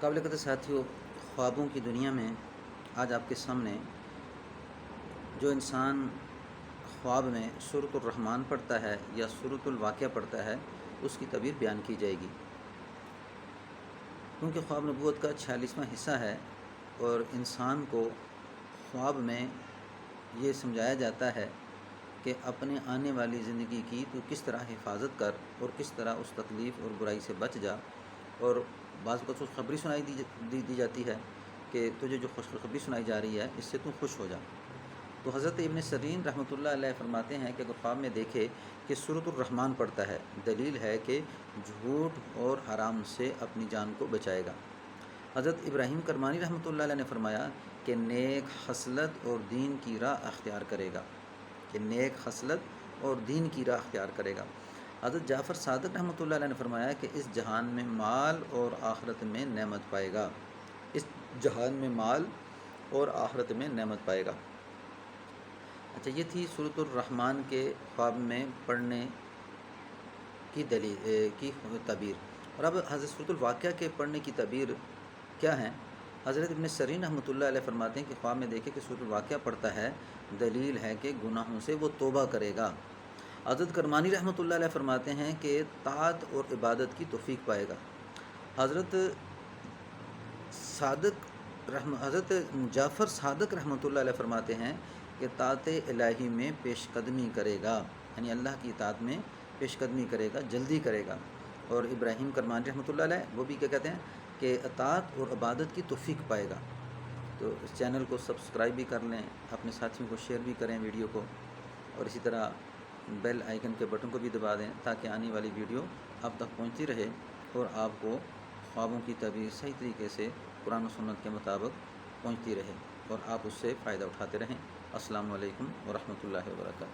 قابل قدر ساتھیوں، خوابوں کی دنیا میں آج آپ کے سامنے جو انسان خواب میں سورۃ الرحمن پڑھتا ہے یا سورۃ الواقعہ پڑھتا ہے اس کی تعبیر بیان کی جائے گی، کیونکہ خواب نبوت کا 46واں حصہ ہے اور انسان کو خواب میں یہ سمجھایا جاتا ہے کہ اپنے آنے والی زندگی کی تو کس طرح حفاظت کر اور کس طرح اس تکلیف اور برائی سے بچ جا، اور بعض کو خوشخبری سنائی دی جاتی ہے کہ تجھے جو خوشخبری سنائی جا رہی ہے اس سے تو خوش ہو جا۔ تو حضرت ابن سیرین رحمۃ اللہ علیہ فرماتے ہیں کہ اگر خواب میں دیکھے کہ سورۃ الرحمن پڑھتا ہے، دلیل ہے کہ جھوٹ اور حرام سے اپنی جان کو بچائے گا۔ حضرت ابراہیم کرمانی رحمۃ اللہ علیہ نے فرمایا کہ نیک خصلت اور دین کی راہ اختیار کرے گا، کہ نیک خصلت اور دین کی راہ اختیار کرے گا۔ حضرت جعفر صادق رحمۃ اللہ علیہ نے فرمایا کہ اس جہان میں مال اور آخرت میں نعمت پائے گا، اس جہان میں مال اور آخرت میں نعمت پائے گا۔ اچھا، یہ تھی سورۃ الرحمن کے خواب میں پڑھنے کی تعبیر۔ اور اب حضرت سورۃ الواقعہ کے پڑھنے کی تعبیر کیا ہے؟ حضرت ابن سیرین رحمۃ اللہ علیہ فرماتے ہیں کہ خواب میں دیکھے کہ سورۃ الواقعہ پڑھتا ہے، دلیل ہے کہ گناہوں سے وہ توبہ کرے گا۔ حضرت کرمانی رحمۃ اللہ علیہ فرماتے ہیں کہ طاعت اور عبادت کی توفیق پائے گا۔ حضرت جعفر صادق رحمۃ اللہ علیہ فرماتے ہیں کہ طاعت الہی میں پیش قدمی کرے گا، یعنی اللہ کی اطاعت میں پیش قدمی کرے گا، جلدی کرے گا۔ اور ابراہیم کرمانی رحمۃ اللہ علیہ وہ بھی کیا کہتے ہیں کہ اطاعت اور عبادت کی توفیق پائے گا۔ تو اس چینل کو سبسکرائب بھی کر لیں، اپنے ساتھیوں کو شیئر بھی کریں ویڈیو کو، اور اسی طرح بیل آئیکن کے بٹن کو بھی دبا دیں تاکہ آنے والی ویڈیو آپ تک پہنچتی رہے اور آپ کو خوابوں کی تعبیر صحیح طریقے سے قرآن و سنت کے مطابق پہنچتی رہے اور آپ اس سے فائدہ اٹھاتے رہیں۔ السلام علیکم ورحمۃ اللہ وبرکاتہ۔